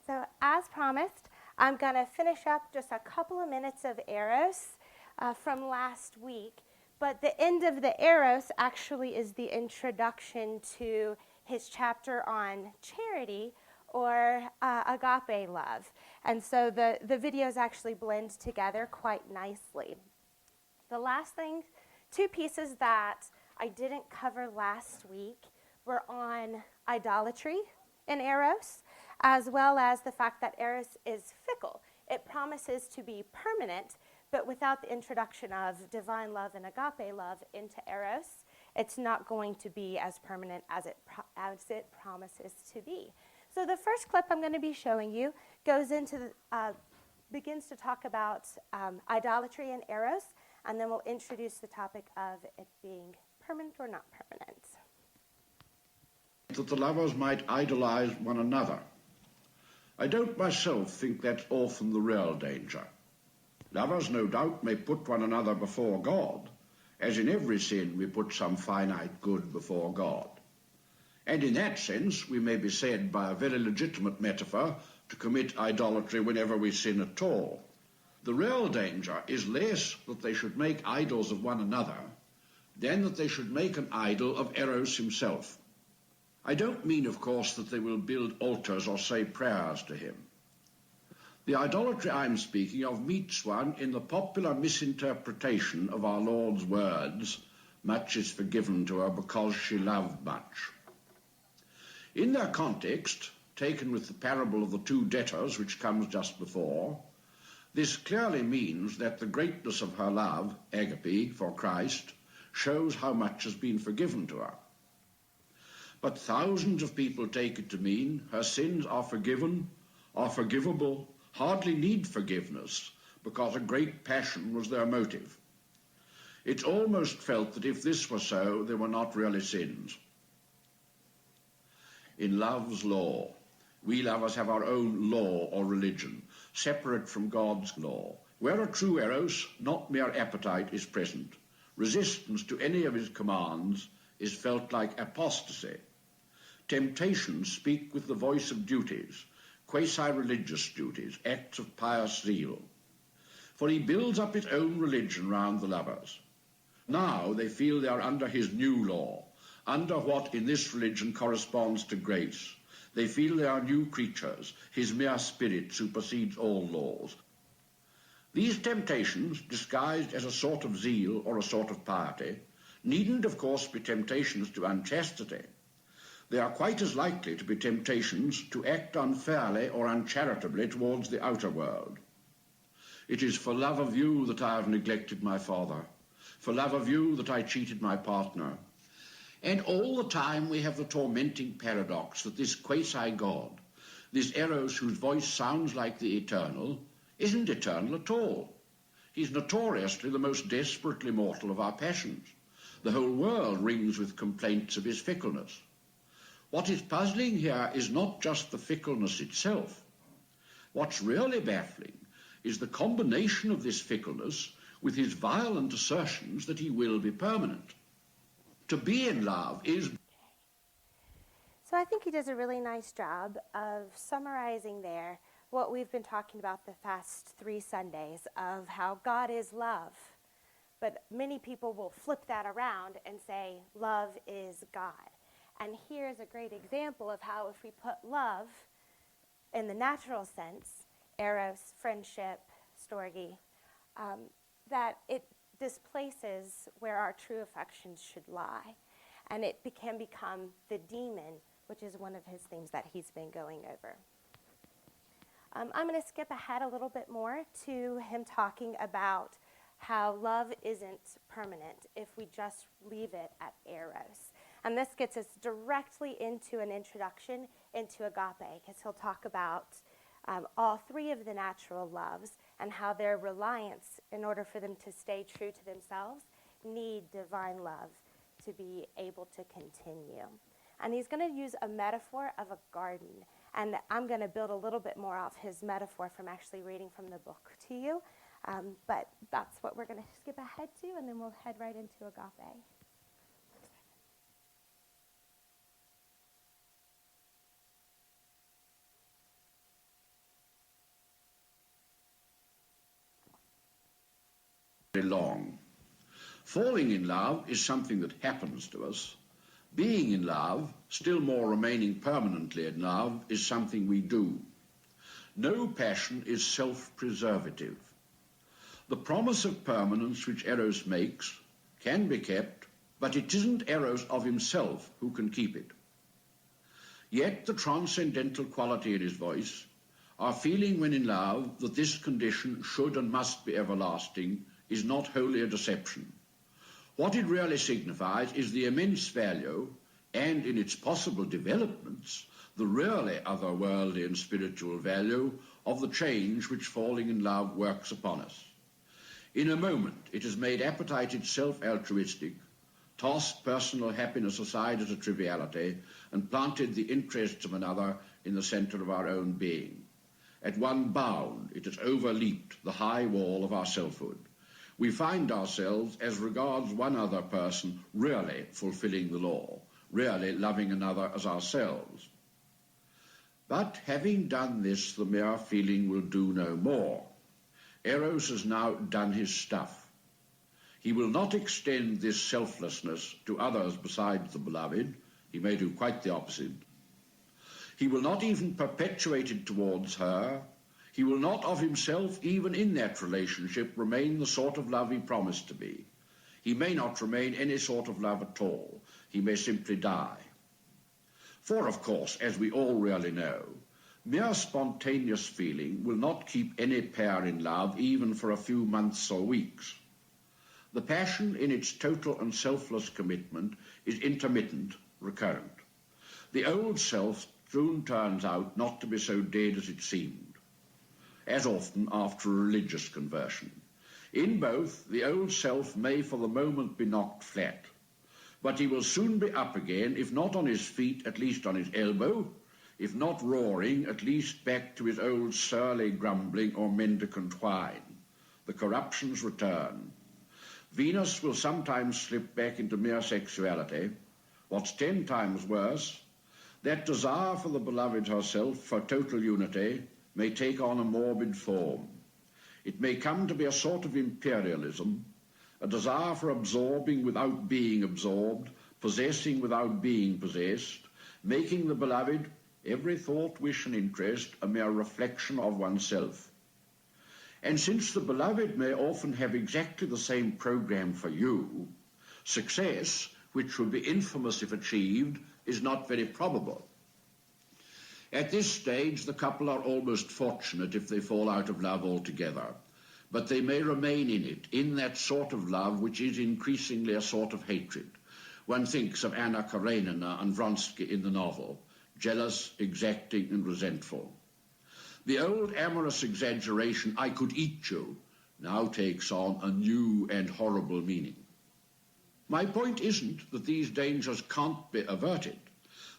So as promised, I'm going to finish up just a couple of minutes of Eros from last week. But the end of the Eros actually is the introduction to his chapter on charity, or agape love. And so the videos actually blend together quite nicely. The last thing, two pieces that I didn't cover last week were on idolatry in Eros, as well as the fact that Eros is fickle. It promises to be permanent, but without the introduction of divine love and agape love into Eros, it's not going to be as permanent as it promises to be. So the first clip I'm going to be showing you begins to talk about idolatry and Eros, and then we'll introduce the topic of it being permanent or not permanent. That the lovers might idolize one another. I don't myself think that's often the real danger. Lovers, no doubt, may put one another before God, as in every sin we put some finite good before God. And in that sense, we may be said, by a very legitimate metaphor, to commit idolatry whenever we sin at all. The real danger is less that they should make idols of one another than that they should make an idol of Eros himself. I don't mean, of course, that they will build altars or say prayers to him. The idolatry I'm speaking of meets one in the popular misinterpretation of our Lord's words, "Much is forgiven to her because she loved much." In their context, taken with the parable of the two debtors, which comes just before, this clearly means that the greatness of her love, agape, for Christ, shows how much has been forgiven to her. But thousands of people take it to mean her sins are forgiven, are forgivable, hardly need forgiveness, because a great passion was their motive. It's almost felt that if this were so, they were not really sins. In love's law, we lovers have our own law or religion, separate from God's law. Where a true Eros, not mere appetite, is present, resistance to any of his commands is felt like apostasy. Temptations speak with the voice of duties, quasi-religious duties, acts of pious zeal. For he builds up his own religion round the lovers. Now they feel they are under his new law, under what in this religion corresponds to grace. They feel they are new creatures. His mere spirit supersedes all laws. These temptations, disguised as a sort of zeal or a sort of piety, needn't, of course, be temptations to unchastity. They are quite as likely to be temptations to act unfairly or uncharitably towards the outer world. It is for love of you that I have neglected my father, for love of you that I cheated my partner. And all the time we have the tormenting paradox that this quasi-God, this Eros whose voice sounds like the eternal, isn't eternal at all. He's notoriously the most desperately mortal of our passions. The whole world rings with complaints of his fickleness. What is puzzling here is not just the fickleness itself. What's really baffling is the combination of this fickleness with his violent assertions that he will be permanent. To be in love is... So I think he does a really nice job of summarizing there what we've been talking about the past 3 Sundays of how God is love. But many people will flip that around and say love is God. And here's a great example of how if we put love in the natural sense, eros, friendship, storge, that it displaces where our true affections should lie. And it can become the demon, which is one of his themes that he's been going over. I'm going to skip ahead a little bit more to him talking about how love isn't permanent if we just leave it at eros. And this gets us directly into an introduction into agape, because he'll talk about all 3 of the natural loves and how their reliance, in order for them to stay true to themselves, need divine love to be able to continue. And he's going to use a metaphor of a garden. And I'm going to build a little bit more off his metaphor from actually reading from the book to you. But that's what we're going to skip ahead to, and then we'll head right into agape. very long. Falling in love is something that happens to us. Being in love, still more remaining permanently in love, is something we do. No passion is self-preservative. The promise of permanence which Eros makes can be kept, but it isn't Eros of himself who can keep it. Yet the transcendental quality in his voice, our feeling when in love that this condition should and must be everlasting, is not wholly a deception. What it really signifies is the immense value, and in its possible developments, the really otherworldly and spiritual value of the change which falling in love works upon us. In a moment, it has made appetite itself altruistic, tossed personal happiness aside as a triviality, and planted the interests of another in the centre of our own being. At one bound, it has overleaped the high wall of our selfhood. We find ourselves, as regards one other person, really fulfilling the law, really loving another as ourselves. But having done this, the mere feeling will do no more. Eros has now done his stuff. He will not extend this selflessness to others besides the beloved. He may do quite the opposite. He will not even perpetuate it towards her. He will not of himself, even in that relationship, remain the sort of love he promised to be. He may not remain any sort of love at all. He may simply die. For, of course, as we all really know, mere spontaneous feeling will not keep any pair in love even for a few months or weeks. The passion in its total and selfless commitment is intermittent, recurrent. The old self soon turns out not to be so dead as it seemed, as often after a religious conversion. In both, the old self may for the moment be knocked flat, but he will soon be up again, if not on his feet, at least on his elbow, if not roaring, at least back to his old surly grumbling or mendicant whine. The corruptions return. Venus will sometimes slip back into mere sexuality. What's 10 times worse, that desire for the beloved herself, for total unity, may take on a morbid form. It may come to be a sort of imperialism, a desire for absorbing without being absorbed, possessing without being possessed, making the beloved, every thought, wish and interest, a mere reflection of oneself. And since the beloved may often have exactly the same program for you, success, which would be infamous if achieved, is not very probable. At this stage, the couple are almost fortunate if they fall out of love altogether, but they may remain in it, in that sort of love which is increasingly a sort of hatred. One thinks of Anna Karenina and Vronsky in the novel, jealous, exacting, and resentful. The old amorous exaggeration, "I could eat you," now takes on a new and horrible meaning. My point isn't that these dangers can't be averted.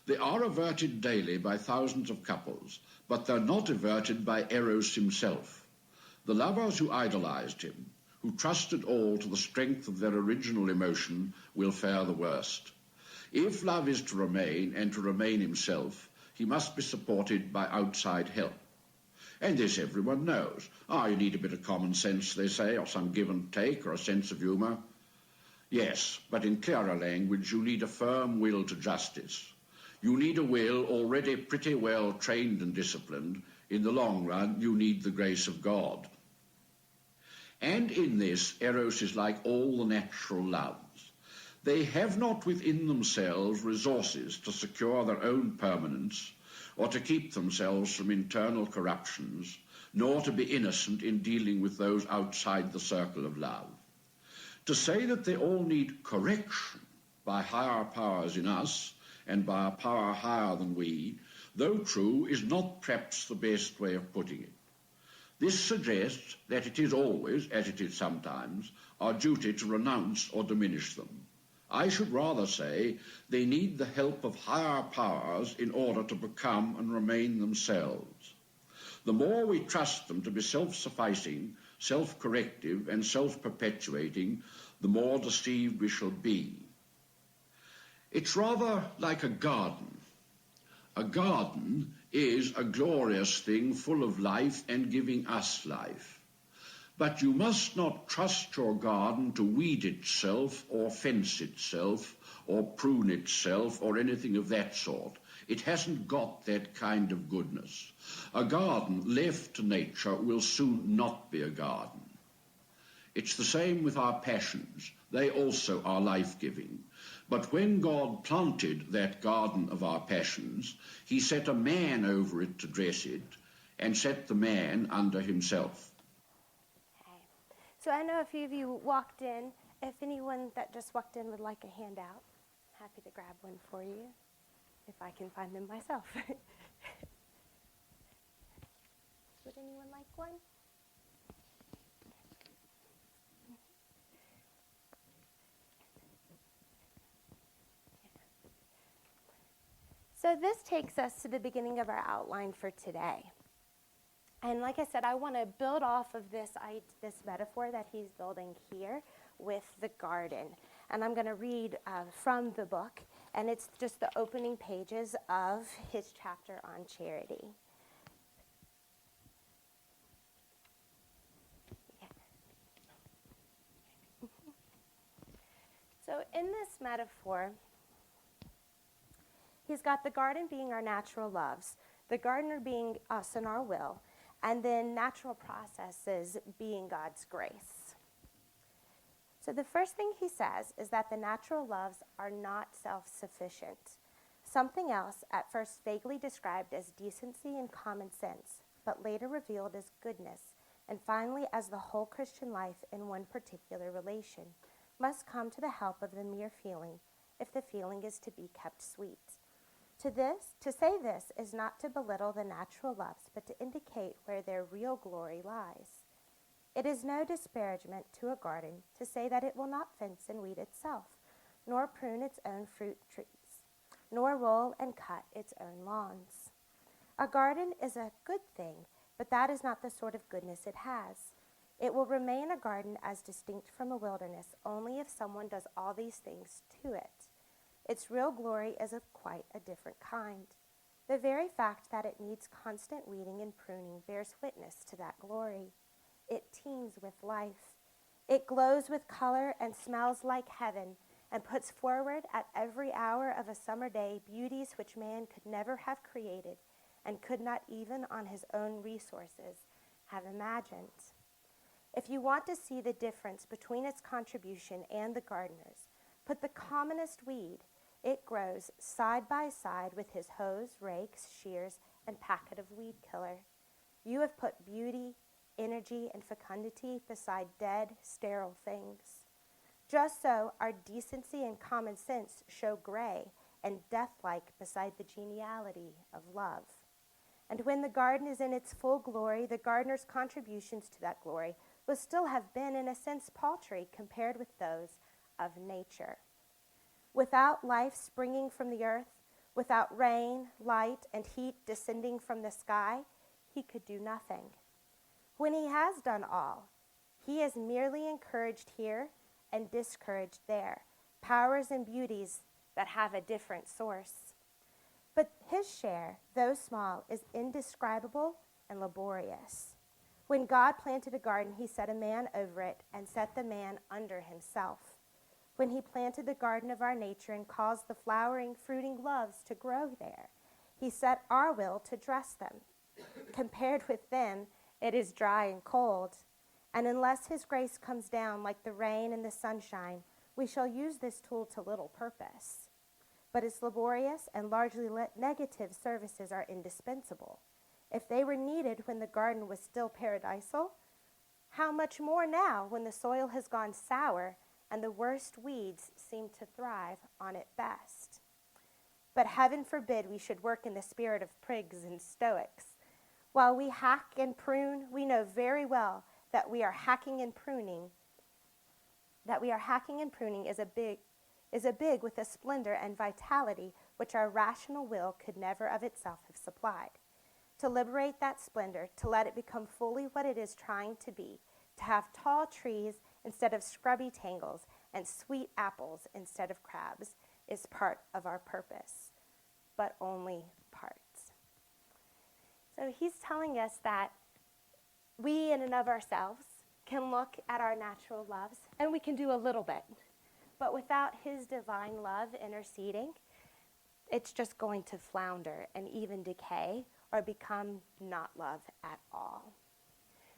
They are averted daily by thousands of couples, but they're not averted by Eros himself. The lovers who idolized him, who trusted all to the strength of their original emotion, will fare the worst. If love is to remain, and to remain himself, he must be supported by outside help. And this everyone knows. You need a bit of common sense, they say, or some give and take, or a sense of humour. Yes, but in clearer language, you need a firm will to justice. You need a will already pretty well trained and disciplined. In the long run, you need the grace of God. And in this, Eros is like all the natural loves. They have not within themselves resources to secure their own permanence, or to keep themselves from internal corruptions, nor to be innocent in dealing with those outside the circle of love. To say that they all need correction by higher powers in us, and by a power higher than we, though true, is not perhaps the best way of putting it. This suggests that it is always, as it is sometimes, our duty to renounce or diminish them. I should rather say they need the help of higher powers in order to become and remain themselves. The more we trust them to be self-sufficing, self-corrective, and self-perpetuating, the more deceived we shall be. It's rather like a garden. A garden is a glorious thing full of life and giving us life. But you must not trust your garden to weed itself or fence itself or prune itself or anything of that sort. It hasn't got that kind of goodness. A garden left to nature will soon not be a garden. It's the same with our passions. They also are life-giving. But when God planted that garden of our passions, he set a man over it to dress it, and set the man under himself. Okay. So I know a few of you walked in. If anyone that just walked in would like a handout, I'm happy to grab one for you, if I can find them myself. Would anyone like one? So this takes us to the beginning of our outline for today. And like I said, I want to build off of this metaphor that he's building here with the garden. And I'm going to read from the book, and it's just the opening pages of his chapter on charity. Yeah. So in this metaphor, he's got the garden being our natural loves, the gardener being us and our will, and then natural processes being God's grace. So the first thing he says is that the natural loves are not self-sufficient. Something else, at first vaguely described as decency and common sense, but later revealed as goodness, and finally as the whole Christian life in one particular relation, must come to the help of the mere feeling, if the feeling is to be kept sweet. To say this is not to belittle the natural loves, but to indicate where their real glory lies. It is no disparagement to a garden to say that it will not fence and weed itself, nor prune its own fruit trees, nor roll and cut its own lawns. A garden is a good thing, but that is not the sort of goodness it has. It will remain a garden as distinct from a wilderness only if someone does all these things to it. Its real glory is of quite a different kind. The very fact that it needs constant weeding and pruning bears witness to that glory. It teems with life. It glows with color and smells like heaven, and puts forward at every hour of a summer day beauties which man could never have created and could not even on his own resources have imagined. If you want to see the difference between its contribution and the gardener's, put the commonest weed. It grows side by side with his hoes, rakes, shears, and packet of weed killer. You have put beauty, energy, and fecundity beside dead, sterile things. Just so our decency and common sense show gray and death-like beside the geniality of love. And when the garden is in its full glory, the gardener's contributions to that glory will still have been, in a sense, paltry compared with those of nature. Without life springing from the earth, without rain, light, and heat descending from the sky, he could do nothing. When he has done all, he is merely encouraged here and discouraged there, powers and beauties that have a different source. But his share, though small, is indescribable and laborious. When God planted a garden, he set a man over it and set the man under himself. When he planted the garden of our nature and caused the flowering, fruiting loves to grow there, he set our will to dress them. Compared with them, it is dry and cold. And unless his grace comes down like the rain and the sunshine, we shall use this tool to little purpose. But its laborious and largely negative services are indispensable. If they were needed when the garden was still paradisal, how much more now when the soil has gone sour and the worst weeds seem to thrive on it best. But heaven forbid we should work in the spirit of prigs and stoics. While we hack and prune, we know very well that we are hacking and pruning is a big with a splendor and vitality which our rational will could never of itself have supplied. To liberate that splendor, to let it become fully what it is trying to be, to have tall trees instead of scrubby tangles and sweet apples instead of crabs, is part of our purpose, but only parts. So he's telling us that we in and of ourselves can look at our natural loves, and we can do a little bit. But without his divine love interceding, it's just going to flounder and even decay or become not love at all.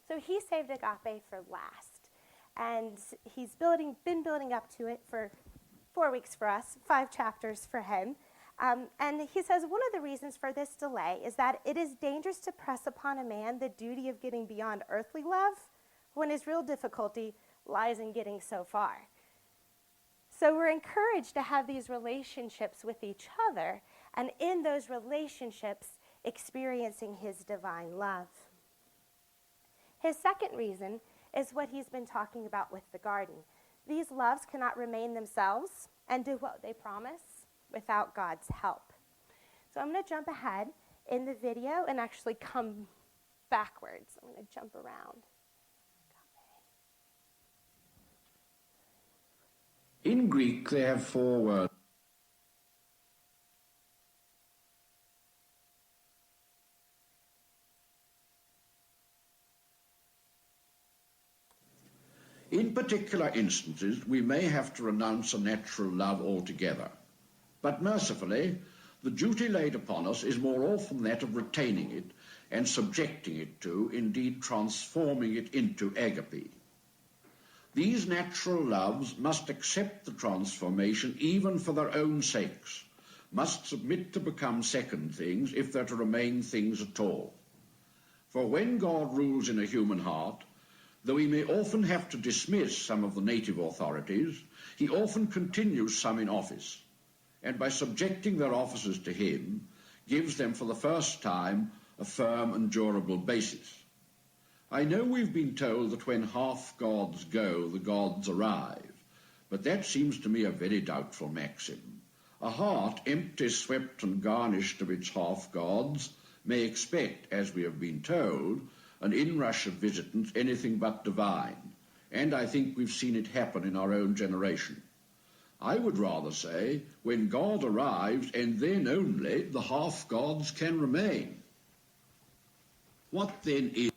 So he saved agape for last. And he's been building up to it for 4 weeks for us, 5 chapters for him. And he says one of the reasons for this delay is that it is dangerous to press upon a man the duty of getting beyond earthly love when his real difficulty lies in getting so far. So we're encouraged to have these relationships with each other, and in those relationships, experiencing his divine love. His second reason is what he's been talking about with the garden. These loves cannot remain themselves and do what they promise without God's help. So I'm going to jump ahead in the video and actually come backwards. I'm going to jump around. In Greek, they have 4 words. In particular instances, we may have to renounce a natural love altogether. But mercifully, the duty laid upon us is more often that of retaining it and subjecting it to, indeed transforming it into agape. These natural loves must accept the transformation even for their own sakes, must submit to become second things if they're to remain things at all. For when God rules in a human heart, though he may often have to dismiss some of the native authorities, he often continues some in office, and by subjecting their officers to him, gives them for the first time a firm and durable basis. I know we've been told that when half gods go, the gods arrive, but that seems to me a very doubtful maxim. A heart empty, swept and garnished of its half gods may expect, as we have been told, an inrush of visitants anything but divine, and I think we've seen it happen in our own generation. I would rather say, when God arrives, and then only, the half-gods can remain. What then is...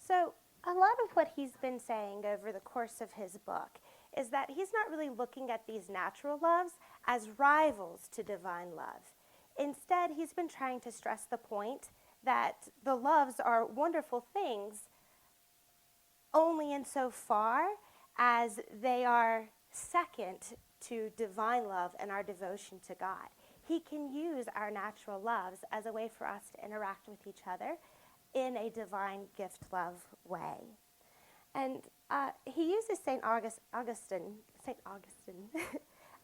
So a lot of what he's been saying over the course of his book is that he's not really looking at these natural loves as rivals to divine love. Instead, he's been trying to stress the point that the loves are wonderful things only insofar as they are second to divine love and our devotion to God. He can use our natural loves as a way for us to interact with each other in a divine gift love way. And he uses St. Augustine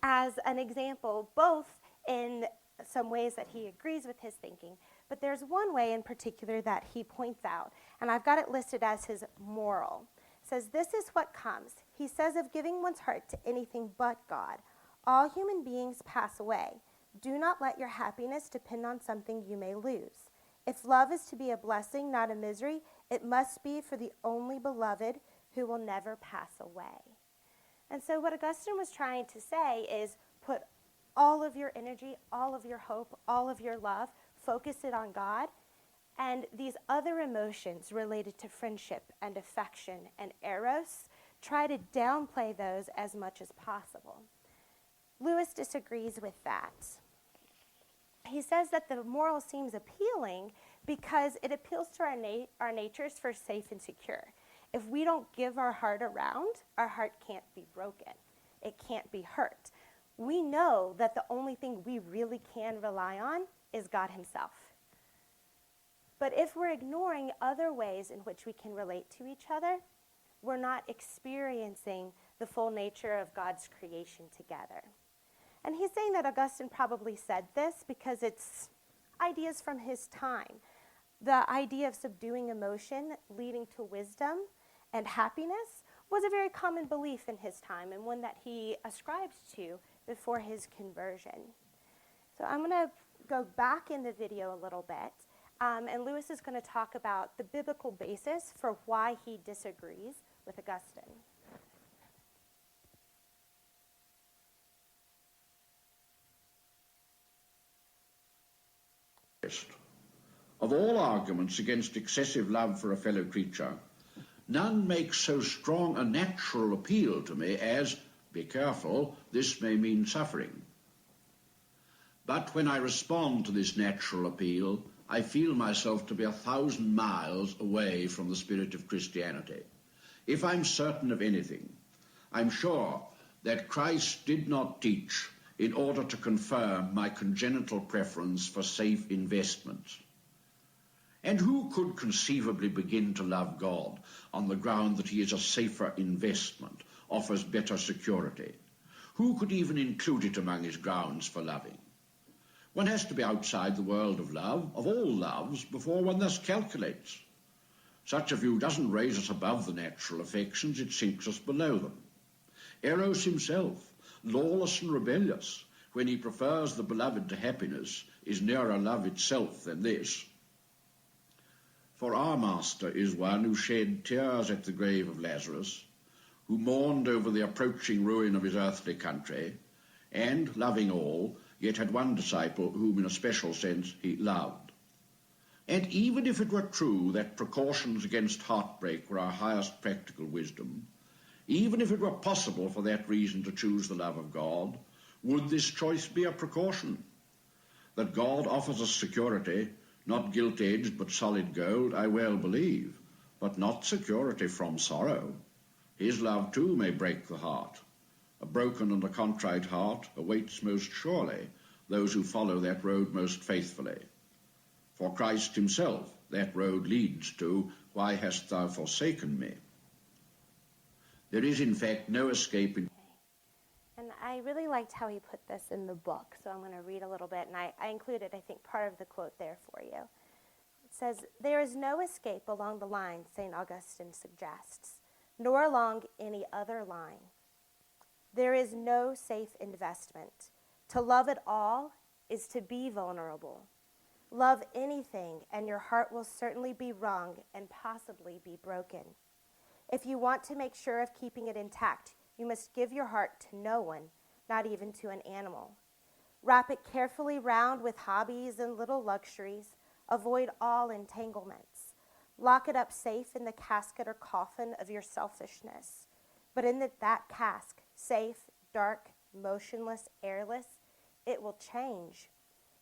as an example, both in some ways that he agrees with his thinking, but there's one way in particular that he points out, and I've got it listed as his moral. It says, this is what comes. He says of giving one's heart to anything but God. All human beings pass away. Do not let your happiness depend on something you may lose. If love is to be a blessing, not a misery, it must be for the only beloved who will never pass away. And so what Augustine was trying to say is put all of your energy, all of your hope, all of your love, focus it on God, and these other emotions related to friendship and affection and eros, try to downplay those as much as possible. Lewis disagrees with that. He says that the moral seems appealing because it appeals to our natures for safe and secure. If we don't give our heart around, our heart can't be broken. It can't be hurt. We know that the only thing we really can rely on is God himself. But if we're ignoring other ways in which we can relate to each other, we're not experiencing the full nature of God's creation together. And he's saying that Augustine probably said this because it's ideas from his time. The idea of subduing emotion leading to wisdom and happiness was a very common belief in his time and one that he ascribed to before his conversion. So I'm going to go back in the video a little bit, and Lewis is going to talk about the biblical basis for why he disagrees with Augustine. Of all arguments against excessive love for a fellow creature, None makes so strong a natural appeal to me as, be careful, this may mean suffering. But when I respond to this natural appeal, I feel myself to be 1,000 miles away from the spirit of Christianity. If I'm certain of anything, I'm sure that Christ did not teach in order to confirm my congenital preference for safe investments. And who could conceivably begin to love God on the ground that he is a safer investment, offers better security? Who could even include it among his grounds for loving? One has to be outside the world of love, of all loves, before one thus calculates. Such a view doesn't raise us above the natural affections, it sinks us below them. Eros himself, lawless and rebellious, when he prefers the beloved to happiness, is nearer love itself than this. For our Master is one who shed tears at the grave of Lazarus, who mourned over the approaching ruin of his earthly country, and, loving all, yet had one disciple whom in a special sense he loved. And even if it were true that precautions against heartbreak were our highest practical wisdom, even if it were possible for that reason to choose the love of God, would this choice be a precaution? That God offers us security, not gilt-edged but solid gold, I well believe, but not security from sorrow. His love too may break the heart. A broken and a contrite heart awaits most surely those who follow that road most faithfully. For Christ himself that road leads to, why hast thou forsaken me? There is in fact no escape in... And I really liked how he put this in the book, so I'm going to read a little bit, and I included, I think, part of the quote there for you. It says, "There is no escape along the line," St. Augustine suggests, "nor along any other line. There is no safe investment. To love at all is to be vulnerable. Love anything, and your heart will certainly be wrung and possibly be broken. If you want to make sure of keeping it intact, you must give your heart to no one, not even to an animal. Wrap it carefully round with hobbies and little luxuries. Avoid all entanglements. Lock it up safe in the casket or coffin of your selfishness. But in that cask, safe, dark, motionless, airless, it will change.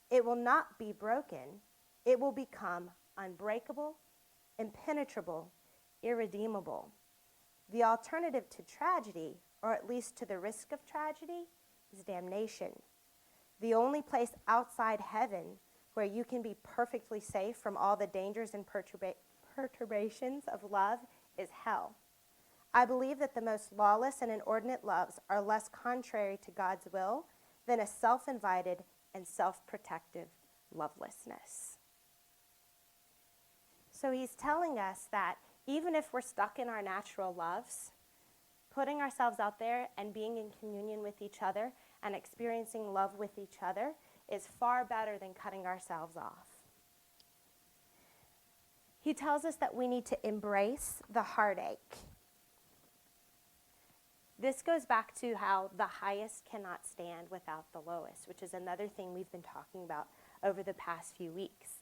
It will not be broken. It will become unbreakable, impenetrable, irredeemable. The alternative to tragedy, or at least to the risk of tragedy, is damnation. The only place outside heaven where you can be perfectly safe from all the dangers and perturbations of love is hell. I believe that the most lawless and inordinate loves are less contrary to God's will than a self-invited and self-protective lovelessness." So he's telling us that even if we're stuck in our natural loves, putting ourselves out there and being in communion with each other and experiencing love with each other is far better than cutting ourselves off. He tells us that we need to embrace the heartache. This goes back to how the highest cannot stand without the lowest, which is another thing we've been talking about over the past few weeks.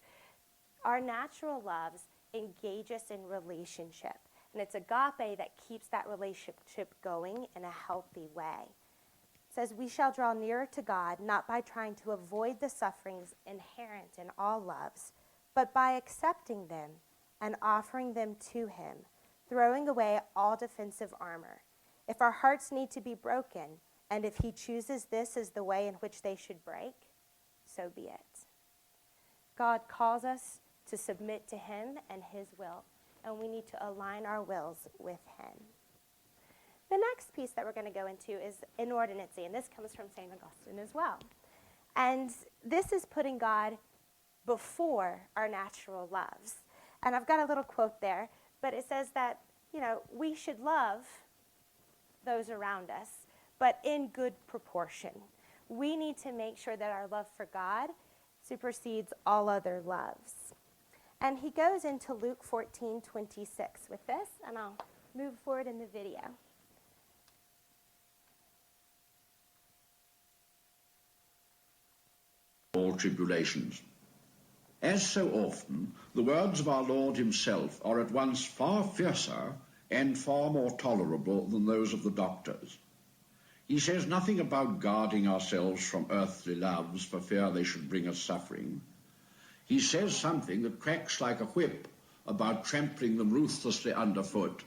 Our natural loves engage us in relationship, and it's agape that keeps that relationship going in a healthy way. It says, "We shall draw nearer to God not by trying to avoid the sufferings inherent in all loves, but by accepting them and offering them to him, throwing away all defensive armor. If our hearts need to be broken, and if he chooses this as the way in which they should break, so be it." God calls us to submit to him and his will, and we need to align our wills with him. The next piece that we're going to go into is inordinacy, and this comes from St. Augustine as well. And this is putting God before our natural loves. And I've got a little quote there, but it says that, we should love those around us, but in good proportion. We need to make sure that our love for God supersedes all other loves. And he goes into Luke 14:26 with this, and I'll move forward in the video. All tribulations. As so often, the words of our Lord himself are at once far fiercer and far more tolerable than those of the doctors. He says nothing about guarding ourselves from earthly loves for fear they should bring us suffering. He says something that cracks like a whip about trampling them ruthlessly underfoot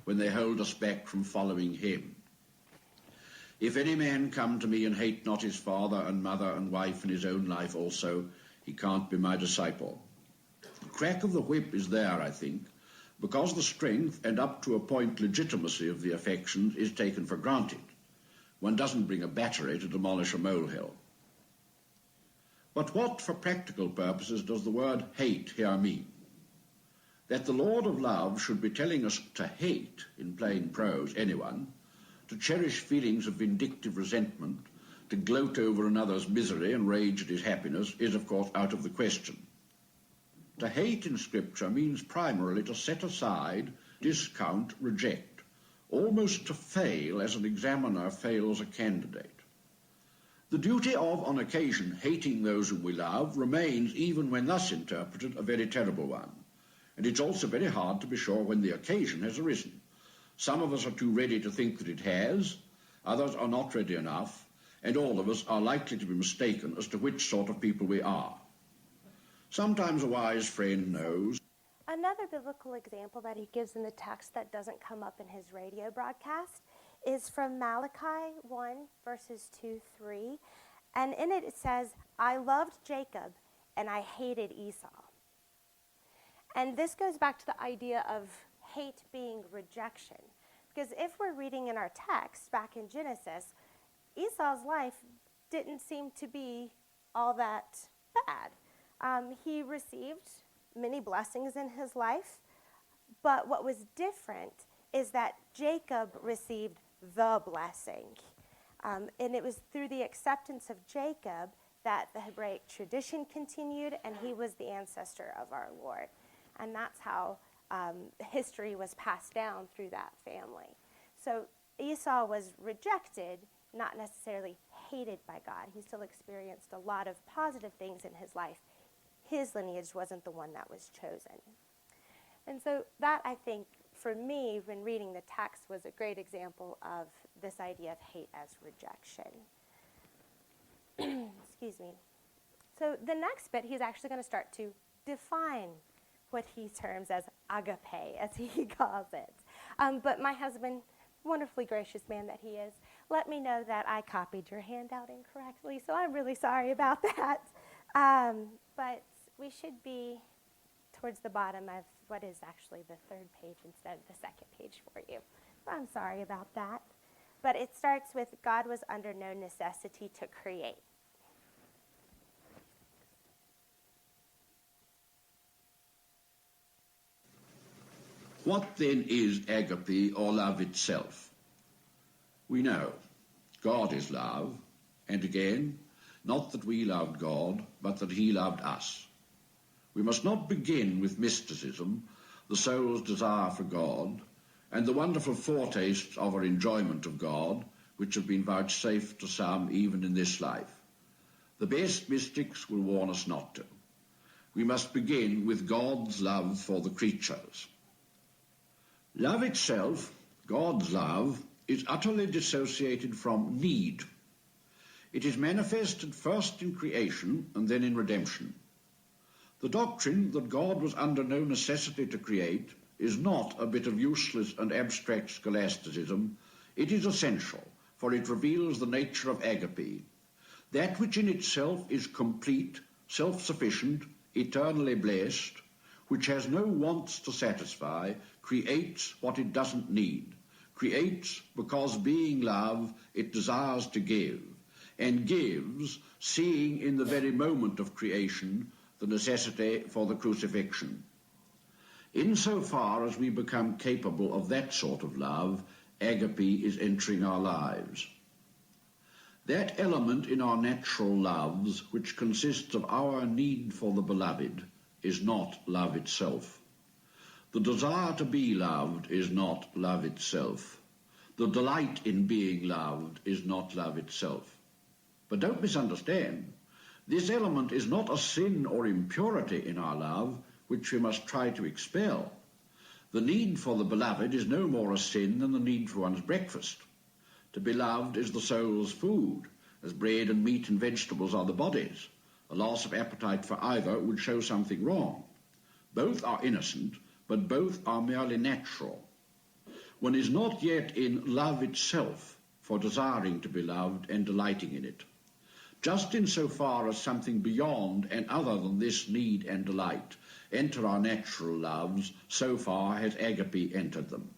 when they hold us back from following him. If any man come to me and hate not his father and mother and wife and his own life also, he can't be my disciple. The crack of the whip is there, I think, because the strength and up to a point legitimacy of the affections is taken for granted. One doesn't bring a battery to demolish a molehill. But what, for practical purposes, does the word hate here mean? That the Lord of love should be telling us to hate, in plain prose, anyone, to cherish feelings of vindictive resentment, to gloat over another's misery and rage at his happiness, is, of course, out of the question. To hate in Scripture means primarily to set aside, discount, reject, almost to fail as an examiner fails a candidate. The duty of, on occasion, hating those whom we love remains, even when thus interpreted, a very terrible one. And it's also very hard to be sure when the occasion has arisen. Some of us are too ready to think that it has, others are not ready enough, and all of us are likely to be mistaken as to which sort of people we are. Sometimes a wise friend knows. Another biblical example that he gives in the text that doesn't come up in his radio broadcast is from Malachi 1, verses 2-3. And in it, it says, I loved Jacob and I hated Esau. And this goes back to the idea of hate being rejection. Because if we're reading in our text back in Genesis, Esau's life didn't seem to be all that bad. He received many blessings in his life, but what was different is that Jacob received the blessing. And it was through the acceptance of Jacob that the Hebraic tradition continued, and he was the ancestor of our Lord. And that's how history was passed down through that family. So Esau was rejected, not necessarily hated by God. He still experienced a lot of positive things in his life. His lineage wasn't the one that was chosen. And so that, I think, for me, when reading the text, was a great example of this idea of hate as rejection. Excuse me. So the next bit, he's actually going to start to define what he terms as agape, as he calls it. But my husband, wonderfully gracious man that he is, let me know that I copied your handout incorrectly, so I'm really sorry about that. But we should be towards the bottom of what is actually the third page instead of the second page for you. So I'm sorry about that. But it starts with, God was under no necessity to create. What then is agape, or love itself? We know God is love, and again, not that we loved God, but that he loved us. We must not begin with mysticism, the soul's desire for God, and the wonderful foretastes of our enjoyment of God, which have been vouchsafed to some even in this life. The best mystics will warn us not to. We must begin with God's love for the creatures. Love itself, God's love, is utterly dissociated from need. It is manifested first in creation and then in redemption. The doctrine that God was under no necessity to create is not a bit of useless and abstract scholasticism. It is essential, for it reveals the nature of agape, that which in itself is complete, self-sufficient, eternally blessed, which has no wants to satisfy, creates what it doesn't need, creates because, being love, it desires to give, and gives, seeing in the very moment of creation the necessity for the crucifixion. Insofar as we become capable of that sort of love, agape is entering our lives. That element in our natural loves, which consists of our need for the beloved, is not love itself. The desire to be loved is not love itself. The delight in being loved is not love itself. But don't misunderstand. This element is not a sin or impurity in our love, which we must try to expel. The need for the beloved is no more a sin than the need for one's breakfast. To be loved is the soul's food, as bread and meat and vegetables are the body's. A loss of appetite for either would show something wrong. Both are innocent, but both are merely natural. One is not yet in love itself for desiring to be loved and delighting in it. Just in so far as something beyond and other than this need and delight enter our natural loves, so far has agape entered them.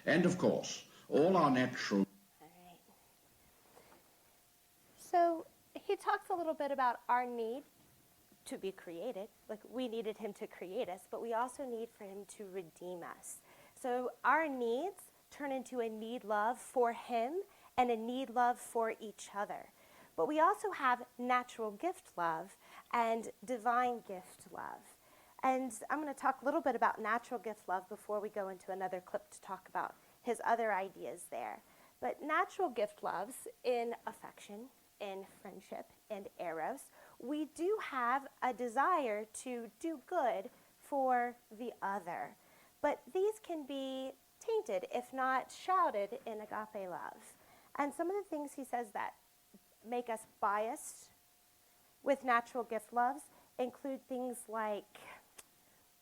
And of course, all our natural... All right. So he talks a little bit about our need to be created. Like, we needed him to create us, but we also need for him to redeem us. So our needs turn into a need love for him and a need love for each other. But we also have natural gift love and divine gift love. And I'm going to talk a little bit about natural gift love before we go into another clip to talk about his other ideas there. But natural gift loves in affection, in friendship, and eros, we do have a desire to do good for the other. But these can be tainted, if not shrouded, in agape love. And some of the things he says that make us biased with natural gift loves include things like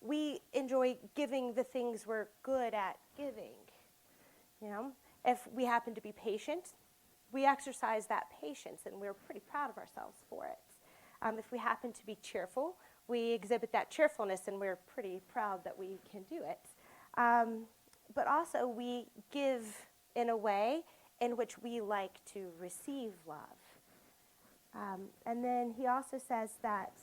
we enjoy giving the things we're good at giving. You know, if we happen to be patient, we exercise that patience, and we're pretty proud of ourselves for it. If we happen to be cheerful, we exhibit that cheerfulness, and we're pretty proud that we can do it. But also, we give in a way in which we like to receive love. And then he also says that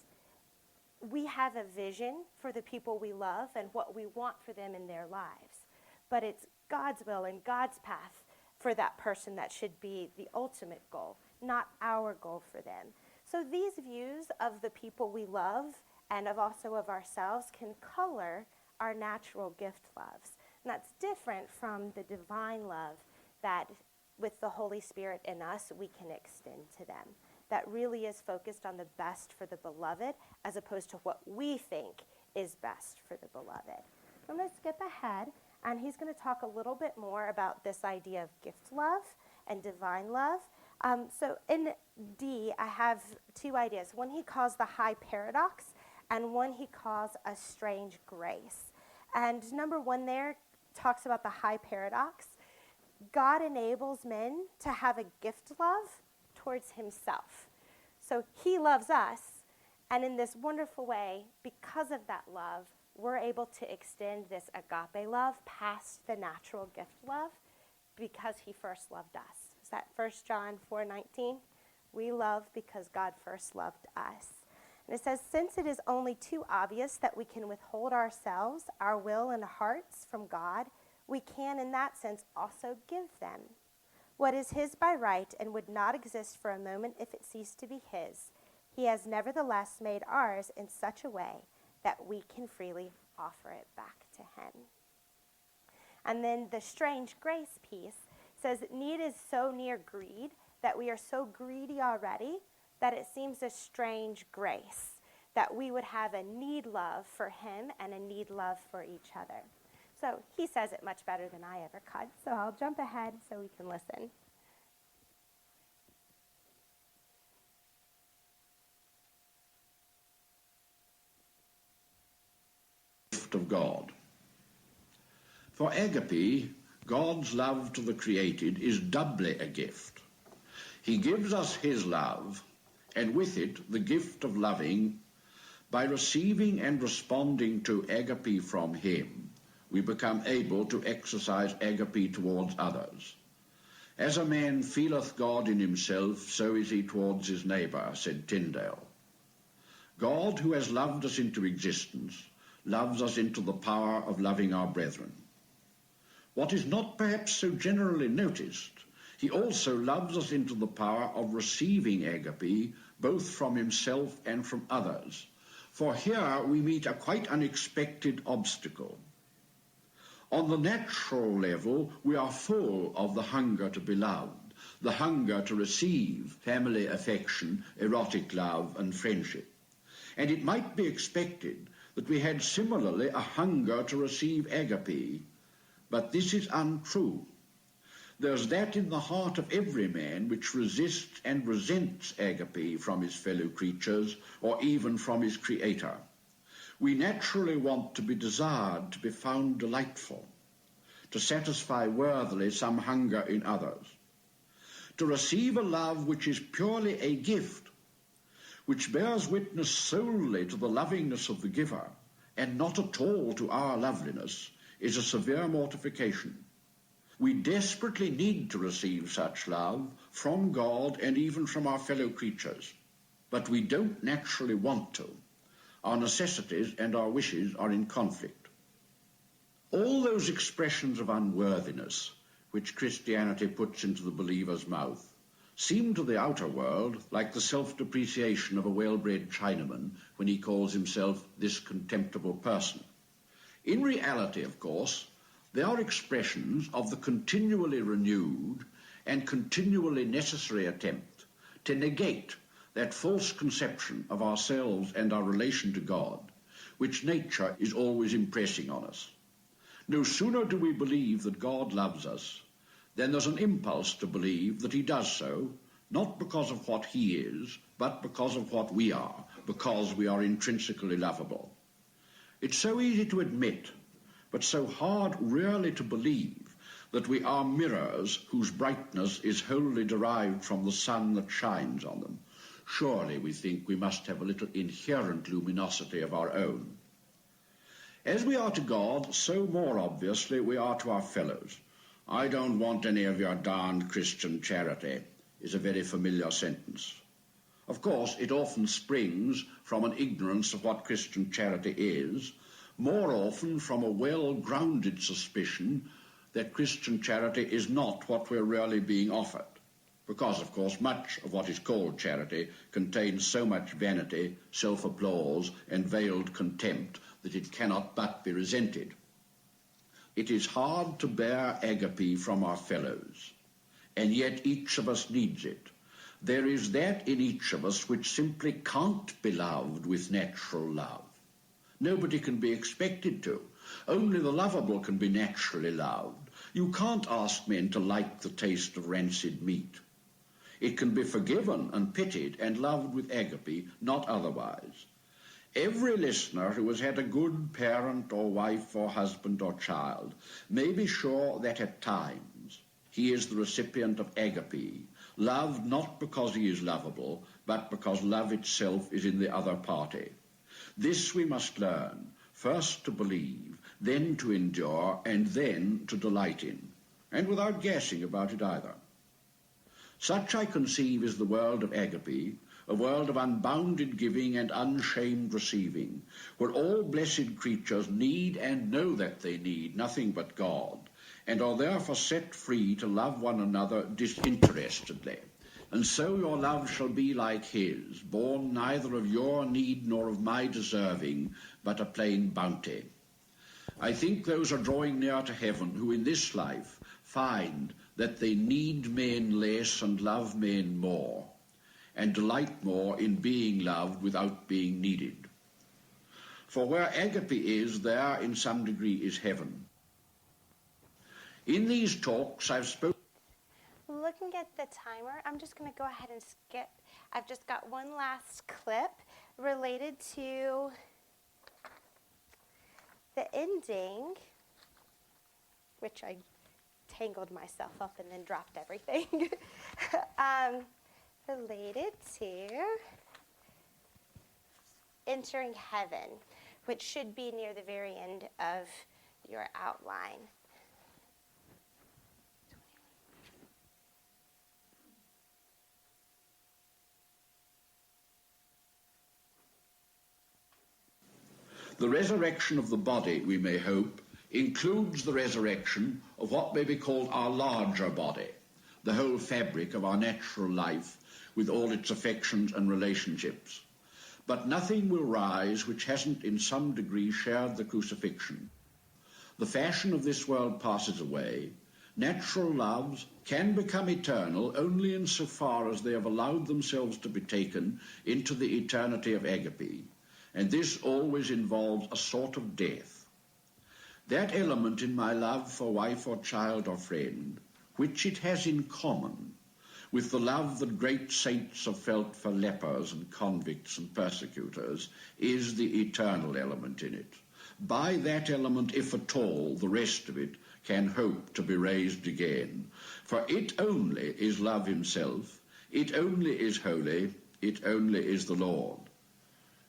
we have a vision for the people we love and what we want for them in their lives. But it's God's will and God's path for that person that should be the ultimate goal, not our goal for them. So these views of the people we love and also of ourselves can color our natural gift loves. And that's different from the divine love that with the Holy Spirit in us we can extend to them. That really is focused on the best for the beloved as opposed to what we think is best for the beloved. I'm going to skip ahead, and he's going to talk a little bit more about this idea of gift love and divine love. So in D, I have two ideas. One he calls the high paradox, and one he calls a strange grace. And number one there talks about the high paradox. God enables men to have a gift love towards himself. So he loves us, and in this wonderful way, because of that love, we're able to extend this agape love past the natural gift love because he first loved us. Is that 1 John 4:19? We love because God first loved us. And it says, since it is only too obvious that we can withhold ourselves, our will and hearts from God, we can in that sense also give them. What is his by right and would not exist for a moment if it ceased to be his, he has nevertheless made ours in such a way that we can freely offer it back to him. And then the strange grace piece says need is so near greed that we are so greedy already that it seems a strange grace that we would have a need love for him and a need love for each other. So he says it much better than I ever could. So I'll jump ahead so we can listen. Gift of God. For agape, God's love to the created is doubly a gift. He gives us his love, and with it the gift of loving. By receiving and responding to agape from him, we become able to exercise agape towards others. As a man feeleth God in himself, so is he towards his neighbour, said Tyndale. God, who has loved us into existence, loves us into the power of loving our brethren. What is not perhaps so generally noticed, he also loves us into the power of receiving agape, both from himself and from others. For here we meet a quite unexpected obstacle. On the natural level, we are full of the hunger to be loved, the hunger to receive family affection, erotic love, and friendship. And it might be expected that we had similarly a hunger to receive agape, but this is untrue. There's that in the heart of every man which resists and resents agape from his fellow creatures, or even from his Creator. We naturally want to be desired, to be found delightful, to satisfy worthily some hunger in others, to receive a love which is purely a gift, which bears witness solely to the lovingness of the giver, and not at all to our loveliness, is a severe mortification. We desperately need to receive such love from God and even from our fellow creatures, but we don't naturally want to. Our necessities and our wishes are in conflict. All those expressions of unworthiness which Christianity puts into the believer's mouth seem to the outer world like the self-depreciation of a well-bred Chinaman when he calls himself this contemptible person. In reality, of course, they are expressions of the continually renewed and continually necessary attempt to negate that false conception of ourselves and our relation to God, which nature is always impressing on us. No sooner do we believe that God loves us, then there's an impulse to believe that he does so, not because of what he is, but because of what we are, because we are intrinsically lovable. It's so easy to admit, but so hard really to believe, that we are mirrors whose brightness is wholly derived from the sun that shines on them. Surely, we think, we must have a little inherent luminosity of our own. As we are to God, so more obviously we are to our fellows. "I don't want any of your darned Christian charity," is a very familiar sentence. Of course, it often springs from an ignorance of what Christian charity is, more often from a well-grounded suspicion that Christian charity is not what we're really being offered, because, of course, much of what is called charity contains so much vanity, self-applause, and veiled contempt that it cannot but be resented. It is hard to bear agape from our fellows, and yet each of us needs it. There is that in each of us which simply can't be loved with natural love. Nobody can be expected to. Only the lovable can be naturally loved. You can't ask men to like the taste of rancid meat. It can be forgiven and pitied and loved with agape, not otherwise. Every listener who has had a good parent or wife or husband or child may be sure that at times he is the recipient of agape, loved not because he is lovable, but because love itself is in the other party. This we must learn, first to believe, then to endure, and then to delight in, and without guessing about it either. Such, I conceive, is the world of agape, a world of unbounded giving and unshamed receiving, where all blessed creatures need and know that they need nothing but God, and are therefore set free to love one another disinterestedly. And so your love shall be like his, born neither of your need nor of my deserving, but a plain bounty. I think those are drawing near to heaven who in this life find that they need men less and love men more, and delight more in being loved without being needed. For where agape is, there in some degree is heaven. In these talks I've spoken. Looking at the timer, I'm just going to go ahead and skip. I've just got one last clip related to the ending, which I tangled myself up and then dropped everything, related to entering heaven, which should be near the very end of your outline. The resurrection of the body, we may hope, includes the resurrection of what may be called our larger body, the whole fabric of our natural life with all its affections and relationships. But nothing will rise which hasn't in some degree shared the crucifixion. The fashion of this world passes away. Natural loves can become eternal only insofar as they have allowed themselves to be taken into the eternity of agape. and this always involves a sort of death. That element in my love for wife or child or friend, which it has in common with the love that great saints have felt for lepers and convicts and persecutors, is the eternal element in it. By that element, if at all, the rest of it can hope to be raised again. For it only is love himself, it only is holy, it only is the Lord.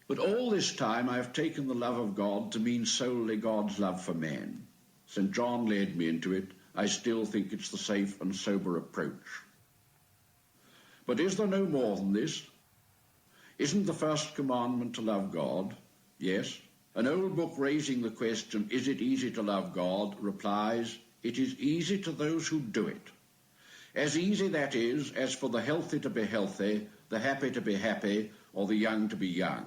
But all this time I have taken the love of God to mean solely God's love for man. St. John led me into it. I still think it's the safe and sober approach. But is there no more than this? Isn't the first commandment to love God? Yes. An old book raising the question, is it easy to love God, replies, it is easy to those who do it. As easy, that is, as for the healthy to be healthy, the happy to be happy, or the young to be young.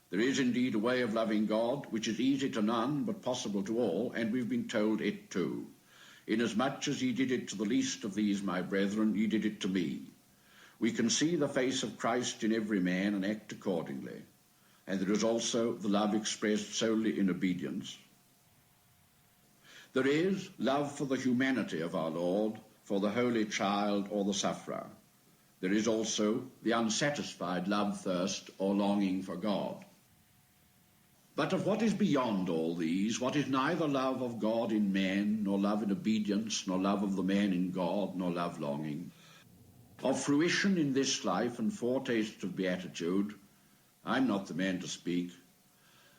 There is indeed a way of loving God which is easy to none but possible to all, and we've been told it too. Inasmuch as ye did it to the least of these, my brethren, ye did it to me. We can see the face of Christ in every man and act accordingly. And there is also the love expressed solely in obedience. There is love for the humanity of our Lord, for the holy child or the sufferer. There is also the unsatisfied love, thirst, or longing for God. But of what is beyond all these, what is neither love of God in man, nor love in obedience, nor love of the man in God, nor love longing, of fruition in this life and foretastes of beatitude, I'm not the man to speak.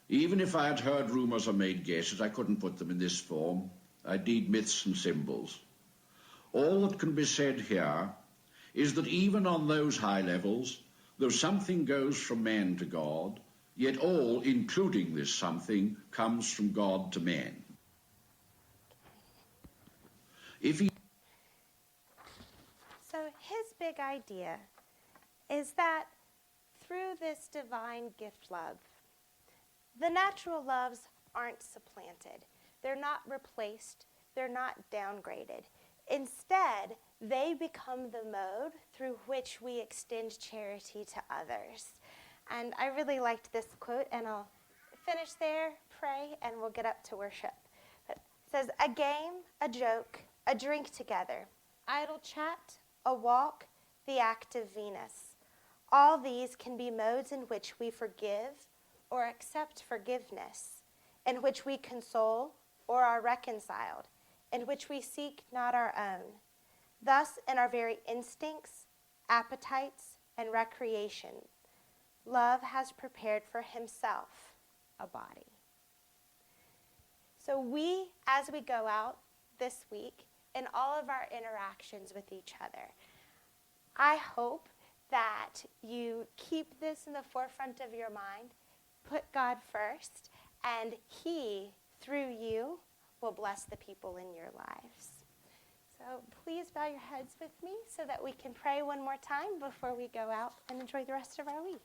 Even if I had heard rumours or made guesses, I couldn't put them in this form. I'd need myths and symbols. All that can be said here is that even on those high levels, though something goes from man to God, yet all, including this something, comes from God to man. So his big idea is that through this divine gift love, the natural loves aren't supplanted. They're not replaced. They're not downgraded. Instead, they become the mode through which we extend charity to others. And I really liked this quote, and I'll finish there, pray, and we'll get up to worship. But it says, a game, a joke, a drink together, idle chat, a walk, the act of Venus. All these can be modes in which we forgive or accept forgiveness, in which we console or are reconciled, in which we seek not our own. Thus, in our very instincts, appetites, and recreation, love has prepared for himself a body. So we, as we go out this week, in all of our interactions with each other, I hope that you keep this in the forefront of your mind, put God first, and he, through you, will bless the people in your lives. So please bow your heads with me so that we can pray one more time before we go out and enjoy the rest of our week.